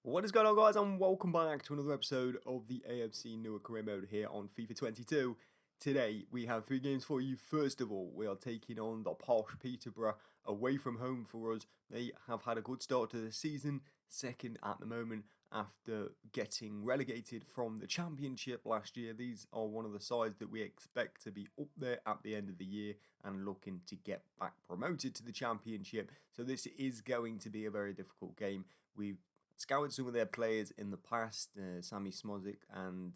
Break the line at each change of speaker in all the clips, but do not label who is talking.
What is going on, guys, and welcome back to another episode of the AFC Newark career mode here on FIFA 22. Today we have 3 games for you. First of all, we are taking on the posh Peterborough away from home for us. They have had a good start to the season, second at the moment after getting relegated from the Championship last year. These are one of the sides that we expect to be up there at the end of the year and looking to get back promoted to the Championship. So this is going to be a very difficult game. We've scouted some of their players in the past, Sammy Smozik and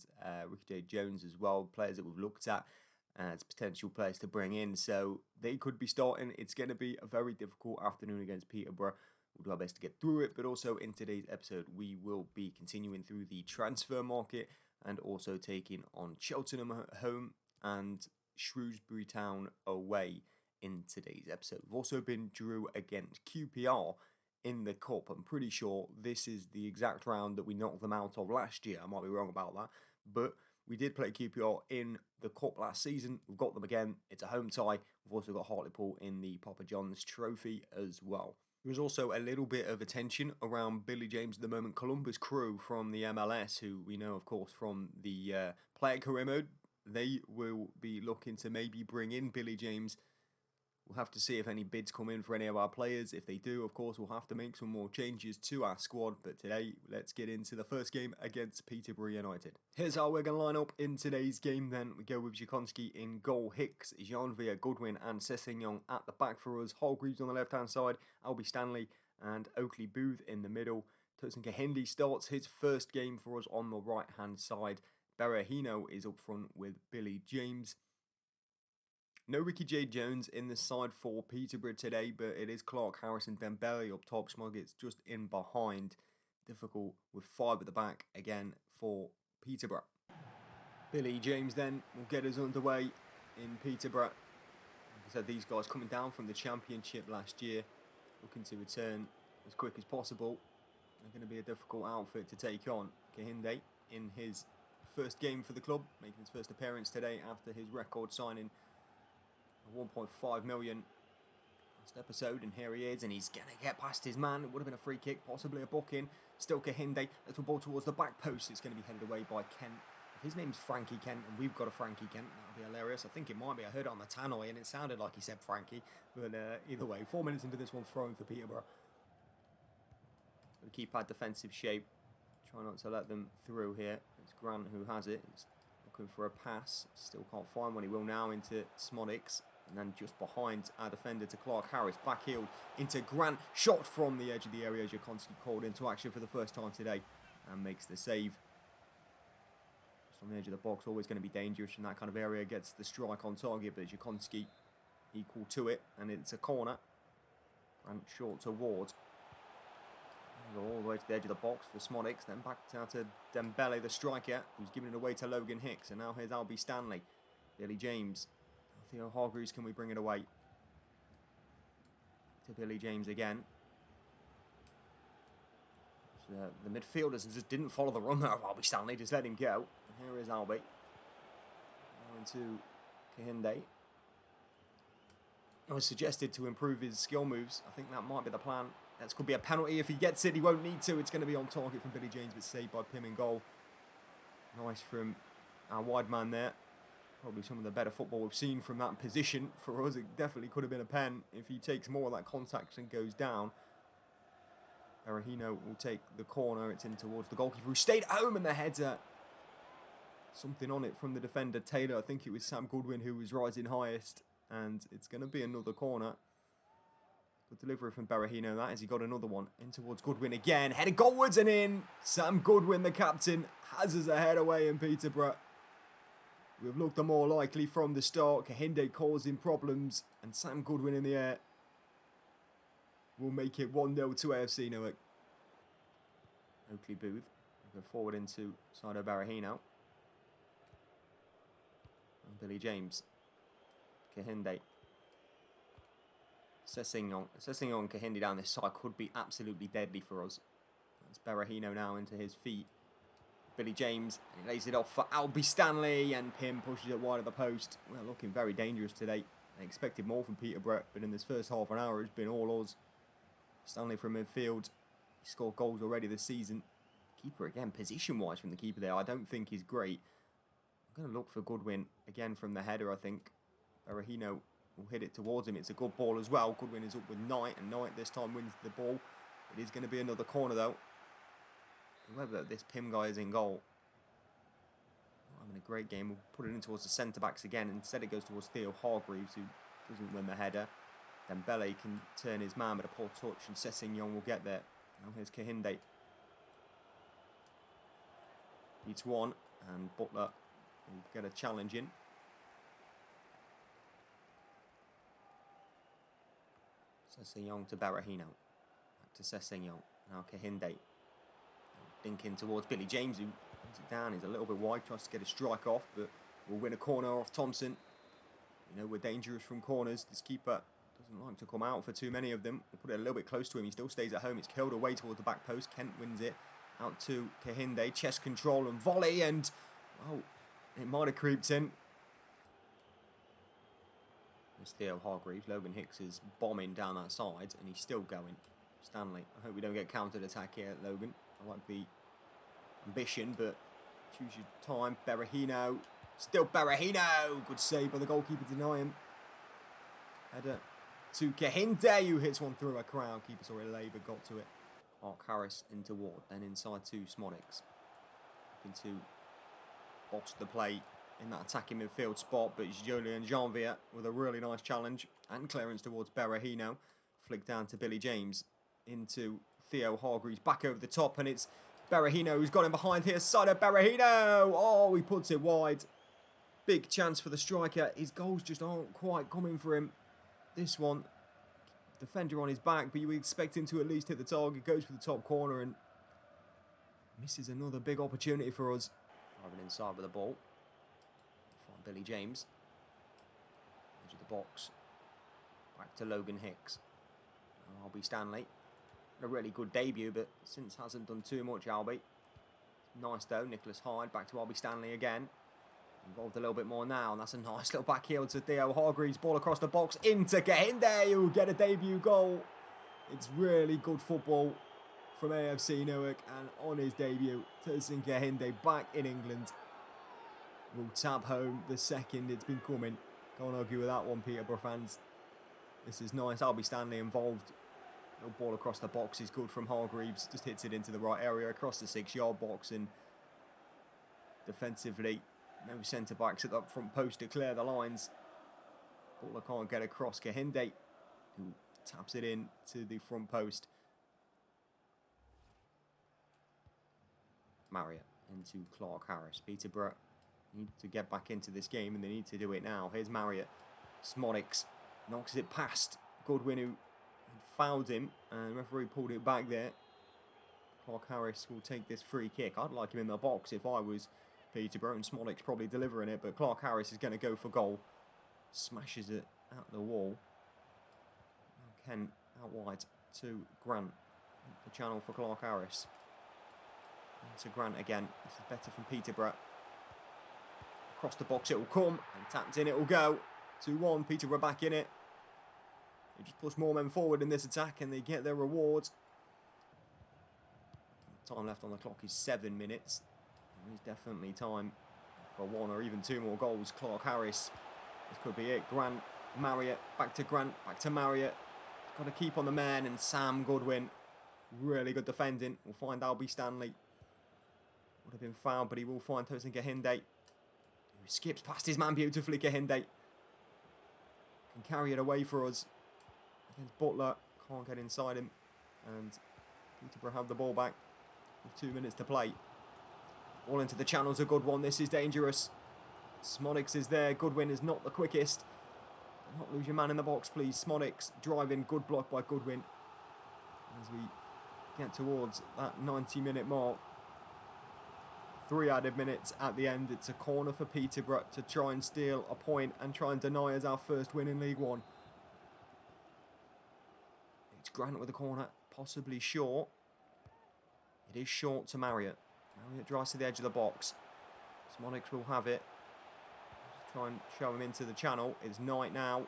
Ricky J. Jones as well, players that we've looked at as potential players to bring in. So they could be starting. It's going to be a very difficult afternoon against Peterborough. We'll do our best to get through it, but also in today's episode, we will be continuing through the transfer market and also taking on Cheltenham at home and Shrewsbury Town away in today's episode. We've also been drew against QPR in the Cup. I'm pretty sure this is the exact round that we knocked them out of last year. I might be wrong about that, but we did play QPR in the Cup last season. We've got them again. It's a home tie. We've also got Hartlepool in the Papa John's Trophy as well. There's also a little bit of attention around Billy James at the moment. Columbus Crew from the MLS, who we know, of course, from the player career mode, they will be looking to maybe bring in Billy James. We'll have to see if any bids come in for any of our players. If they do, of course, we'll have to make some more changes to our squad. But today, let's get into the first game against Peterborough United. Here's how we're going to line up in today's game then. We go with Jakonski in goal, Hicks, Janvier, Goodwin and Sessegnon at the back for us. Hargreaves on the left-hand side, Albie Stanley and Oakley Booth in the middle. Tosin Kahindi starts his first game for us on the right-hand side. Berahino is up front with Billy James. No Ricky J. Jones in the side for Peterborough today, but it is Clark, Harris and Dembele up top. Smuggett's just in behind. Difficult with 5 at the back again for Peterborough. Billy James then will get us underway in Peterborough. Like I said, these guys coming down from the Championship last year, looking to return as quick as possible. They're going to be a difficult outfit to take on. Kahinde in his first game for the club, making his first appearance today after his record signing 1.5 million last episode, and here he is, and he's going to get past his man. It would have been a free kick, possibly a booking. Still Kahinde, little ball towards the back post. It's going to be headed away by Kent. If his name's Frankie Kent and we've got a Frankie Kent, that would be hilarious. I think it might be. I heard it on the tannoy and it sounded like he said Frankie, but either way, 4 minutes into this one, throwing for Peterborough. We'll keep our defensive shape, try not to let them through here. It's Grant who has it. He's looking for a pass, still can't find one. He will now into Smodix. And then just behind our defender to Clark Harris, back heeled into Grant, shot from the edge of the area. Jakonski called into action for the first time today and makes the save. Just on the edge of the box, always going to be dangerous from that kind of area. Gets the strike on target, but Jakonski equal to it, and it's a corner. Grant short towards. All the way to the edge of the box for Smodix, then back down to Dembele, the striker, who's giving it away to Logan Hicks. And now here's Albie Stanley, Billy James. Theo Hargreaves, can we bring it away? To Billy James again. So, the midfielders just didn't follow the run there of Albie Stanley, just let him go. And here is Albie. Now into Kahinde. It was suggested to improve his skill moves. I think that might be the plan. That could be a penalty. If he gets it, he won't need to. It's going to be on target from Billy James, but saved by Pim in goal. Nice from our wide man there. Probably some of the better football we've seen from that position. For us, it definitely could have been a pen if he takes more of that contact and goes down. Berahino will take the corner. It's in towards the goalkeeper who stayed at home, and the header. Something on it from the defender, Taylor. I think it was Sam Goodwin who was rising highest. And it's going to be another corner. Good delivery from Berahino. That is, he got another one in towards Goodwin again. Headed goalwards and in. Sam Goodwin, the captain, has us ahead away in Peterborough. We've looked the more likely from the start. Kahinde causing problems. And Sam Goodwin in the air will make it 1-0 to AFC Newark. Oakley Booth. Go forward into Saido Berahino. And Billy James. Kahinde. Sessegnon and Kahinde down this side could be absolutely deadly for us. That's Berahino now into his feet. Billy James, and he lays it off for Albie Stanley, and Pim pushes it wide of the post. We're looking very dangerous today. I expected more from Peterborough, but in this first half an hour, it's been all us. Stanley from midfield. He scored goals already this season. Keeper again, position-wise from the keeper there, I don't think is great. I'm going to look for Goodwin again from the header, I think. Berahino will hit it towards him. It's a good ball as well. Goodwin is up with Knight, and Knight this time wins the ball. It is going to be another corner, though. Whoever this Pim guy is in goal. Not having a great game. We'll put it in towards the centre-backs again. Instead, it goes towards Theo Hargreaves, who doesn't win the header. Then Bele can turn his man with a poor touch, and Sessegnon will get there. Now here's Kahinde. Beats one, and Butler will get a challenge in. Sessegnon to Berahino. Back to Sessegnon. Now Kahinde. Dinking towards Billy James, who puts it down. He's a little bit wide, tries to get a strike off, but will win a corner off Thompson. You know, we're dangerous from corners. This keeper doesn't like to come out for too many of them. We'll put it a little bit close to him. He still stays at home. It's killed away towards the back post. Kent wins it. Out to Kahinde. Chest control and volley, and oh, it might have creeped in. There's Theo Hargreaves. Logan Hicks is bombing down that side, and he's still going. Stanley. I hope we don't get countered attack here, Logan. I like the ambition, but choose your time. Berahino. Still Berahino. Good save by the goalkeeper to deny him. Header to Kahinde, who hits one through a crowd. Keeper sorry, Labour got to it. Mark Harris into Ward. Then inside to Smodics. Looking to boss the play in that attacking midfield spot, but it's Julian Janvier with a really nice challenge and clearance towards Berahino. Flick down to Billy James into Theo Hargreaves, back over the top, and it's Berahino who's got him behind here. Side of Berahino. Oh, he puts it wide. Big chance for the striker. His goals just aren't quite coming for him. This one, defender on his back, but you would expect him to at least hit the target. Goes for the top corner and misses another big opportunity for us. Driving inside with the ball. Find Billy James. Edge of the box. Back to Logan Hicks. Albie Stanley. A really good debut, but since hasn't done too much, Albie. Nice though. Nicholas Hyde back to Albie Stanley again. Involved a little bit more now, and that's a nice little back heel to Theo Hargreaves. Ball across the box into Kahinde, who will get a debut goal. It's really good football from AFC Newark, and on his debut, Tosin Kahinde back in England will tap home the second. It's been coming. Can't argue with that one, Peterborough fans. This is nice. Albie Stanley involved. Little ball across the box is good from Hargreaves. Just hits it into the right area across the 6-yard box, and defensively, no centre-backs at the front post to clear the lines. Butler can't get across. Kahinde, who taps it in to the front post. Marriott into Clark Harris. Peterborough need to get back into this game, and they need to do it now. Here's Marriott. Smodics knocks it past Goodwin, who fouled him, and the referee pulled it back there. Clark Harris will take this free kick. I'd like him in the box if I was Peterborough, and Smodics probably delivering it, but Clark Harris is going to go for goal. Smashes it out the wall. Ken out wide to Grant. The channel for Clark Harris. And to Grant again. This is better from Peterborough. Across the box it will come, and tapped in it will go. 2-1, Peterborough back in it. They just push more men forward in this attack, and they get their reward. Time left on the clock is 7 minutes. There's definitely time for 1 or even 2 more goals. Clark Harris, this could be it. Grant, Marriott, back to Grant, back to Marriott. Got to keep on the man, and Sam Goodwin, really good defending. We'll find Albie Stanley. Would have been fouled, but he will find Tosin Kahinde, who skips past his man beautifully. Kahinde can carry it away for us against Butler. Can't get inside him, and Peterborough have the ball back with 2 minutes to play. All into the channel's a good one. This is dangerous. Smodics is there. Goodwin is not the quickest. Do not lose your man in the box, please. Smodics driving. Good block by Goodwin. As we get towards that 90-minute mark. 3 added minutes at the end. It's a corner for Peterborough to try and steal a point and try and deny us our first win in League One. It's Grant with a corner. Possibly short. It is short to Marriott. Marriott drives to the edge of the box. Smodics will have it. Just try and show him into the channel. It's Knight now.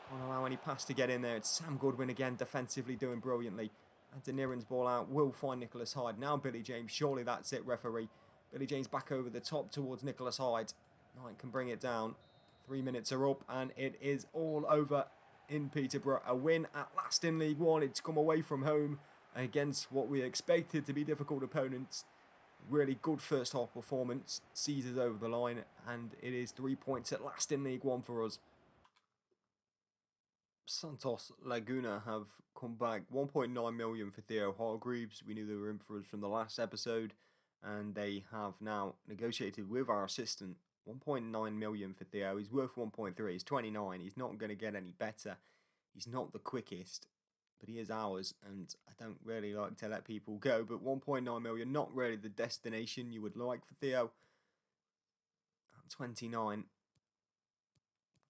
Can't allow any pass to get in there. It's Sam Goodwin again, defensively doing brilliantly. Adeniran's ball out will find Nicholas Hyde. Now Billy James, surely that's it, referee. Billy James back over the top towards Nicholas Hyde. Knight can bring it down. 3 minutes are up and it is all over in Peterborough. A win at last in League One. It's come away from home against what we expected to be difficult opponents. Really good first half performance. Sees us over the line and it is 3 points at last in League One for us. Santos Laguna have come back. 1.9 million for Theo Hargreaves. We knew they were in for us from the last episode, and they have now negotiated with our assistant. 1.9 million for Theo. He's worth 1.3. He's 29. He's not going to get any better. He's not the quickest, but he is ours, and I don't really like to let people go. But 1.9 million, not really the destination you would like for Theo. At 29.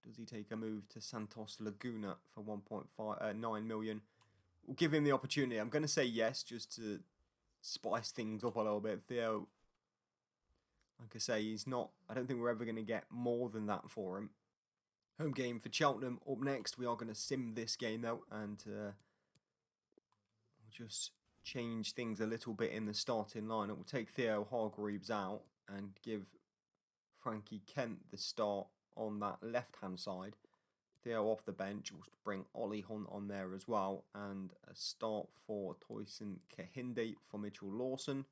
Does he take a move to Santos Laguna for 1.9 million? We'll give him the opportunity. I'm going to say yes, just to spice things up a little bit. Theo, like I say, he's not... I don't think we're ever going to get more than that for him. Home game for Cheltenham up next. We are going to sim this game, though, and we'll just change things a little bit in the starting lineup. We'll take Theo Hargreaves out and give Frankie Kent the start on that left-hand side. Theo off the bench. We'll bring Ollie Hunt on there as well. And a start for Toyson Kahinde for Mitchell Lawson.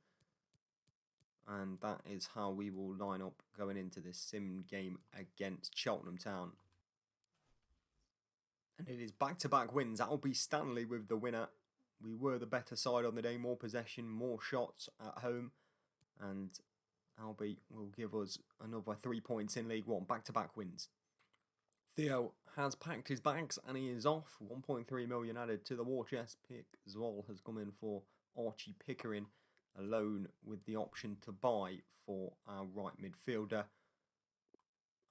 And that is how we will line up going into this sim game against Cheltenham Town. And it is back-to-back wins. That'll be Stanley with the winner. We were the better side on the day. More possession, more shots at home. And Albie will give us another 3 points in League One. Back-to-back wins. Theo has packed his bags and he is off. 1.3 million added to the war chest. Pick Zoll has come in for Archie Pickering, a loan with the option to buy for our right midfielder.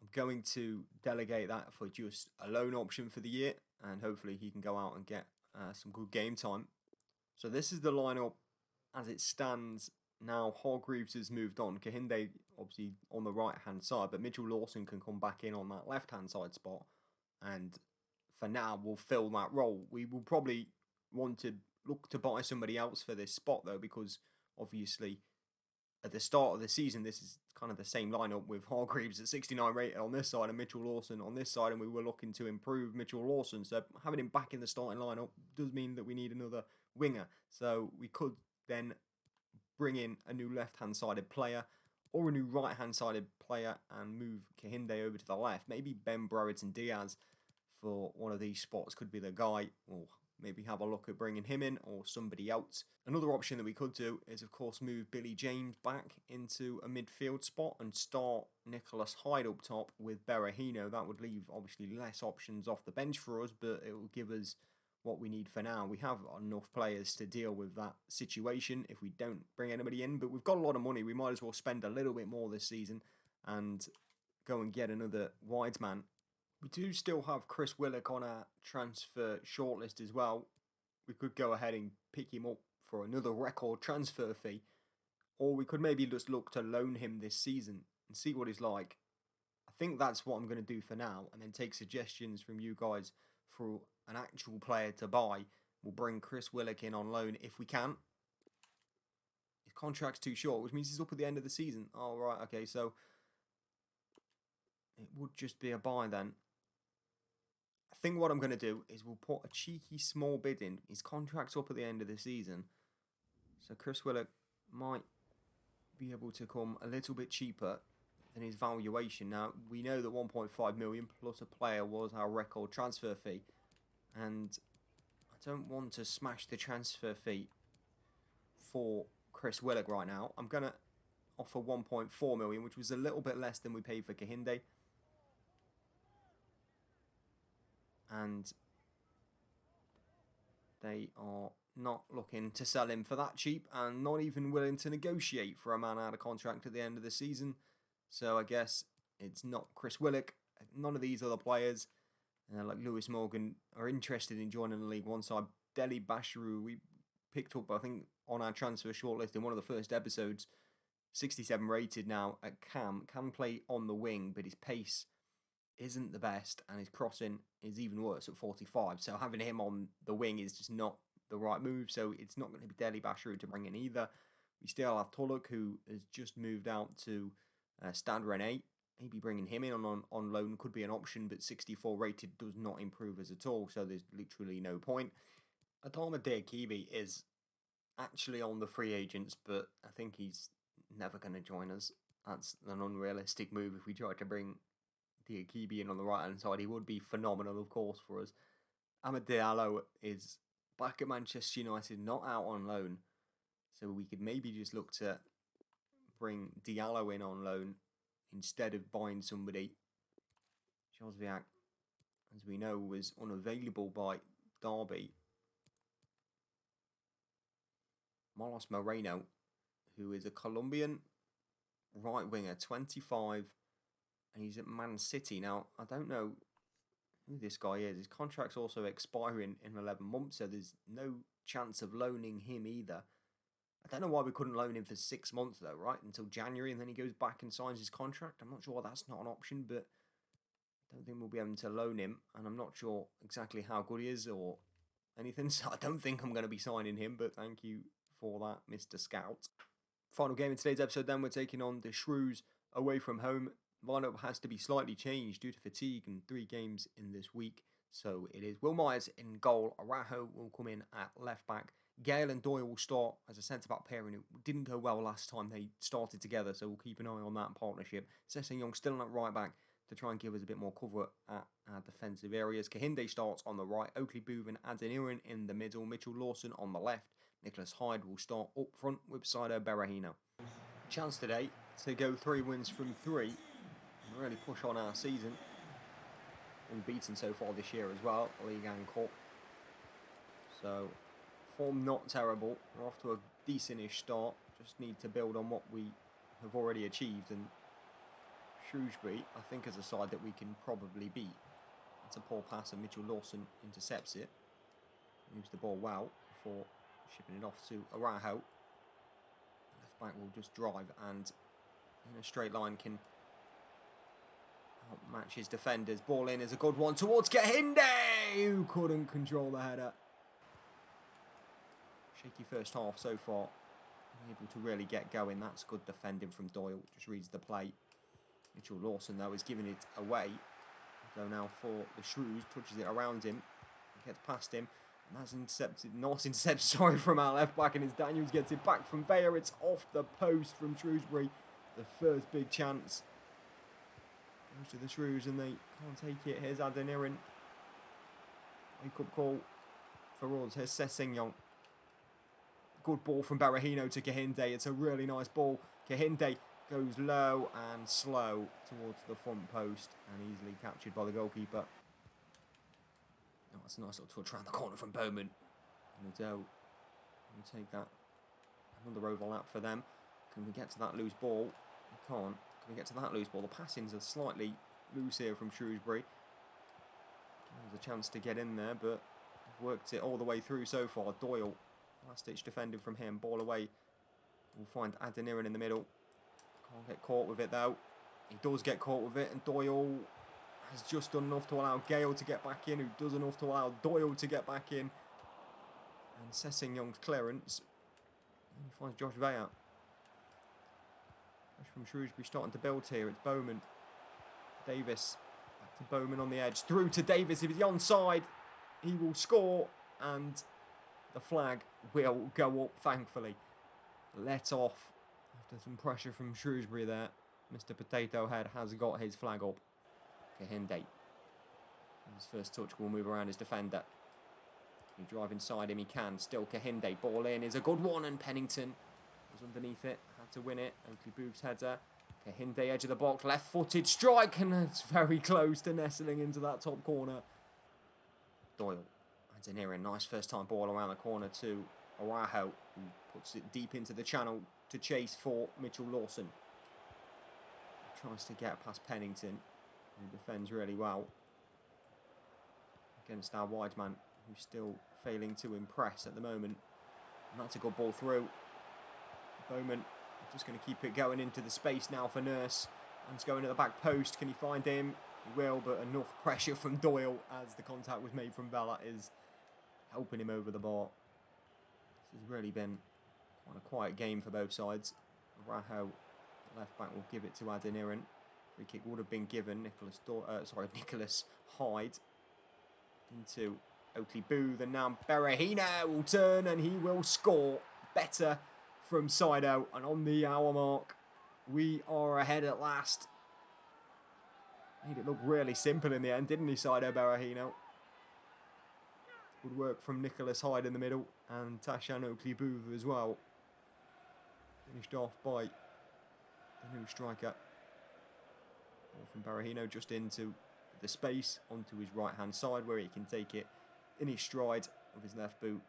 I'm going to delegate that for just a loan option for the year, and hopefully he can go out and get some good game time. So this is the lineup as it stands now. Hargreaves has moved on. Kahinde obviously on the right hand side, but Mitchell Lawson can come back in on that left hand side spot, and for now we'll fill that role. We will probably want to look to buy somebody else for this spot though, because obviously at the start of the season this is kind of the same lineup with Hargreaves at 69 rated on this side and Mitchell Lawson on this side, and we were looking to improve Mitchell Lawson, so having him back in the starting lineup does mean that we need another winger. So we could then bring in a new left-hand sided player or a new right-hand sided player and move Kahinde over to the left. Maybe Ben Brereton Diaz for one of these spots could be the guy, or maybe have a look at bringing him in or somebody else. Another option that we could do is, of course, move Billy James back into a midfield spot and start Nicholas Hyde up top with Berahino. That would leave, obviously, less options off the bench for us, but it will give us what we need for now. We have enough players to deal with that situation if we don't bring anybody in, but we've got a lot of money. We might as well spend a little bit more this season and go and get another wide man. We do still have Chris Willock on our transfer shortlist as well. We could go ahead and pick him up for another record transfer fee, or we could maybe just look to loan him this season and see what he's like. I think that's what I'm going to do for now, and then take suggestions from you guys for an actual player to buy. We'll bring Chris Willock in on loan if we can. His contract's too short, which means he's up at the end of the season. Oh, right, okay, so it would just be a buy then. I think what I'm going to do is we'll put a cheeky small bid in. His contract's up at the end of the season, so Chris Willock might be able to come a little bit cheaper than his valuation. Now, we know that 1.5 million plus a player was our record transfer fee, and I don't want to smash the transfer fee for Chris Willock right now. I'm going to offer 1.4 million, which was a little bit less than we paid for Kahinde. And they are not looking to sell him for that cheap, and not even willing to negotiate for a man out of contract at the end of the season. So I guess it's not Chris Willock. None of these other players, like Lewis Morgan, are interested in joining the League One side. Deli Basharu, we picked up, I think, on our transfer shortlist in one of the first episodes. 67 rated now at Cam. Can play on the wing, but his pace isn't the best, and his crossing is even worse at 45. So having him on the wing is just not the right move, so it's not going to be Deli Bashiru to bring in either. We still have Tulloch, who has just moved out to Stade Rennais. Maybe bringing him in on loan could be an option, but 64 rated does not improve us at all, so there's literally no point. Adama Diakhibi is actually on the free agents, but I think he's never going to join us. That's an unrealistic move if we try to bring Diakhibi in on the right-hand side. He would be phenomenal, of course, for us. Amad Diallo is back at Manchester United, not out on loan. So we could maybe just look to bring Diallo in on loan instead of buying somebody. Josviak, as we know, was unavailable by Derby. Molos Moreno, who is a Colombian right winger, 25, and he's at Man City. Now, I don't know who this guy is. His contract's also expiring in 11 months, so there's no chance of loaning him either. I don't know why we couldn't loan him for 6 months, though, right? Until January, and then he goes back and signs his contract. I'm not sure why that's not an option, but I don't think we'll be able to loan him, and I'm not sure exactly how good he is or anything, so I don't think I'm going to be signing him, but thank you for that, Mr. Scout. Final game in today's episode, then we're taking on the Shrews away from home. Lineup has to be slightly changed due to fatigue and 3 games in this week. So it is Will Myers in goal. Araujo will come in at left back. Gale and Doyle will start as a centre-back pairing. It didn't go well last time they started together, so we'll keep an eye on that partnership. Sessing Young still at right back to try and give us a bit more cover at our defensive areas. Kahinde starts on the right. Oakley Boove and Adeniran in the middle. Mitchell Lawson on the left. Nicholas Hyde will start up front with Saido Berahino. Chance today to go 3 wins from 3 and really push on our season. Unbeaten so far this year as well, League and Cup. So, form not terrible. We're off to a decentish start. Just need to build on what we have already achieved. And Shrewsbury, I think, is a side that we can probably beat. It's a poor pass and Mitchell Lawson intercepts it. Moves the ball well before shipping it off to Araujo. Left back will just drive and in a straight line can match his defenders. Ball in is a good one towards Kahinde, who couldn't control the header. Shaky first half so far. Unable to really get going. That's good defending from Doyle. Just reads the play. Mitchell Lawson, though, is giving it away. So now for the Shrews, touches it around him. Gets past him. And that's not intercepted, from our left back. And it's Daniels gets it back from Bayer. It's off the post from Shrewsbury. The first big chance goes to the Shrews and they can't take it. Here's Adeniran. Wake-up call for us. Here's Sessegnon. Good ball from Berahino to Kahinde. It's a really nice ball. Kahinde goes low and slow towards the front post and easily captured by the goalkeeper. Oh, that's a nice little touch around the corner from Bowman. And Adele will take that. Another overlap for them. Can we get to that loose ball? We can't. Can we get to that loose ball? The passings are slightly loose here from Shrewsbury. There's a chance to get in there, but we've worked it all the way through so far. Doyle, last-ditch defending from him. Ball away. We'll find Adeniran in the middle. Can't get caught with it, though. He does get caught with it, and Doyle has just done enough to allow Gale to get back in, who does enough to allow Doyle to get back in. And Sessegnon's clearance. And he finds Josh Veyer. From Shrewsbury starting to build here. It's Bowman. Davis. Back to Bowman on the edge. Through to Davis. If he's onside, he will score. And the flag will go up, thankfully. Let off after some pressure from Shrewsbury there. Mr. Potato Head has got his flag up. Kahinde. His first touch will move around his defender. He drive inside him, he can. Still Kahinde. Ball in is a good one, and Pennington was underneath it. Had to win it. Oakley Booth's header. Kahinde, edge of the box. Left-footed strike, and it's very close to nestling into that top corner. Doyle. Adeniran, nice first-time ball around the corner to Araujo, who puts it deep into the channel to chase for Mitchell Lawson. Tries to get past Pennington, who defends really well against our wide man, who's still failing to impress at the moment. And that's a good ball through. Bowman just going to keep it going into the space now for Nurse. And it's going to the back post. Can he find him? He will, but enough pressure from Doyle as the contact was made from Bella is helping him over the bar. This has really been quite a quiet game for both sides. Raho, the left back, will give it to Adeniran. Free kick would have been given. Nicholas Hyde into Oakley Booth, and now Berahino will turn and he will score. Better from side out, and on the hour mark, we are ahead at last. Made it look really simple in the end, didn't he, Saido Berahino? Good work from Nicholas Hyde in the middle, and Tashan Oakley Booth as well. Finished off by the new striker. Ball from Berahino just into the space, onto his right-hand side, where he can take it in his stride with his left boot.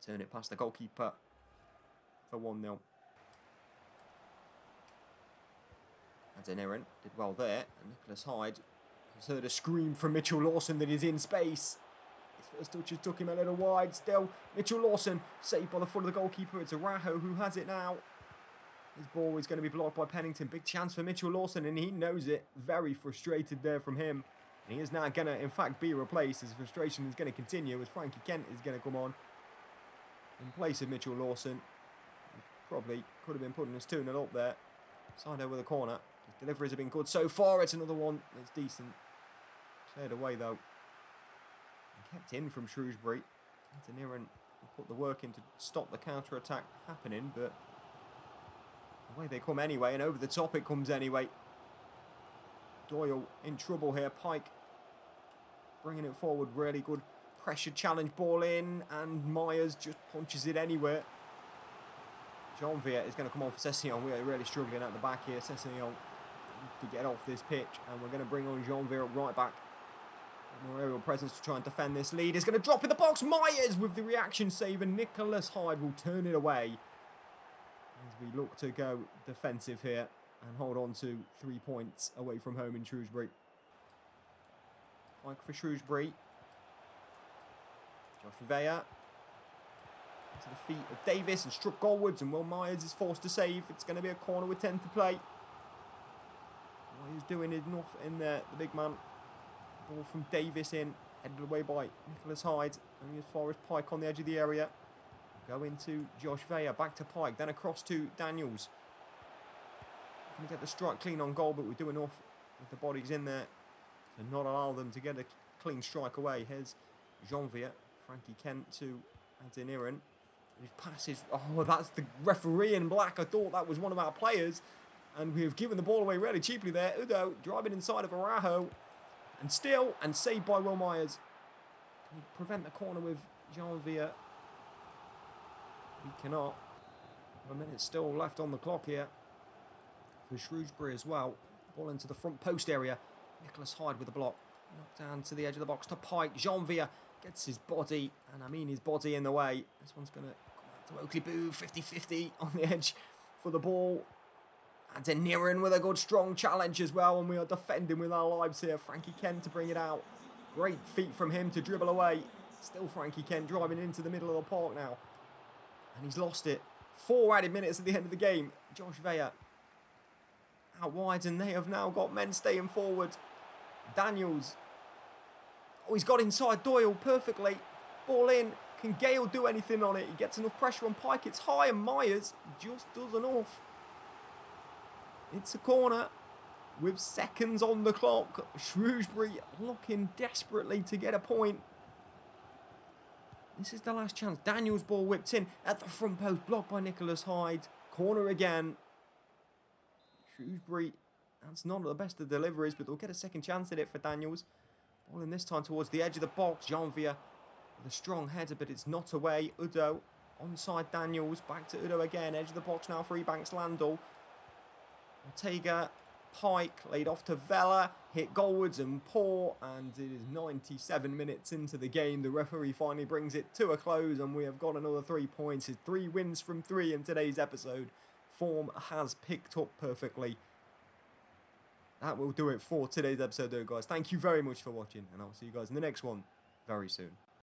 Turn it past the goalkeeper for 1-0. Adeniran did well there, and Nicholas Hyde has heard a scream from Mitchell Lawson that he's in space. His first touches took him a little wide. Still, Mitchell Lawson saved by the foot of the goalkeeper. It's Araho who has it now. His ball is going to be blocked by Pennington. Big chance for Mitchell Lawson, and he knows it. Very frustrated there from him. And he is now going to, in fact, be replaced. His frustration is going to continue as Frankie Kent is going to come on in place of Mitchell Lawson. He probably could have been putting us 2-0 up there. Side over the corner. His deliveries have been good so far. It's another one that's decent. Cleared away, though. And kept in from Shrewsbury. Adeniran put the work in to stop the counter-attack happening, but away they come anyway, and over the top it comes anyway. Doyle in trouble here. Pike bringing it forward. Really good pressure challenge, ball in, and Myers just punches it anywhere. Jean-Vier is going to come on for Sessegnon. We are really struggling at the back here. Sessegnon to get off this pitch, and we're going to bring on Jean-Vier right back. More aerial presence to try and defend this lead. Is going to drop in the box. Myers with the reaction save, and Nicholas Hyde will turn it away as we look to go defensive here and hold on to 3 points away from home in Shrewsbury. Pike for Shrewsbury. Josh Vea to the feet of Davis and struck goalwards, and Will Myers is forced to save. It's going to be a corner with 10 to play. Myers doing enough in there, the big man. Ball from Davis in, headed away by Nicholas Hyde, only as far as Pike on the edge of the area. Go into Josh Vea, back to Pike, then across to Daniels. Can get the strike clean on goal, but we do enough with the bodies in there to not allow them to get a clean strike away. Here's Jean-Vier, Frankie Kent to Adeniran. His passes, oh, that's the referee in black. I thought that was one of our players, and we have given the ball away really cheaply there. Udo driving inside of Araho, and still, and saved by Will Myers. Can he prevent the corner with Jean-Vier? He cannot. A minute still left on the clock here for Shrewsbury as well. Ball into the front post area. Nicholas Hyde with the block. Knocked down to the edge of the box to Pike. Jean-Vier gets his body, and I mean his body, in the way. This one's going to come out to Oakley Booth. 50-50 on the edge for the ball. And Adeniran with a good strong challenge as well, and we are defending with our lives here. Frankie Kent to bring it out. Great feet from him to dribble away. Still Frankie Kent driving into the middle of the park now. And he's lost it. 4 added minutes at the end of the game. Josh Vea out wide, and they have now got men staying forward. Daniels. Oh, he's got inside Doyle perfectly. Ball in. Can Gale do anything on it? He gets enough pressure on Pike. It's high, and Myers just does enough. It's a corner with seconds on the clock. Shrewsbury looking desperately to get a point. This is the last chance. Daniels' ball whipped in at the front post, blocked by Nicholas Hyde. Corner again. Shrewsbury, that's not the best of deliveries, but they'll get a second chance at it for Daniels. Ball in this time towards the edge of the box. Jean-Vier with a strong header, but it's not away. Udo onside Daniels. Back to Udo again. Edge of the box now for Ebanks Landell. Ortega, Pike, laid off to Vela, hit goalwards and poor, and it is 97 minutes into the game. The referee finally brings it to a close, and we have got another 3 points. It's 3 wins from 3 in today's episode. Form has picked up perfectly. That will do it for today's episode though, guys. Thank you very much for watching, and I'll see you guys in the next one very soon.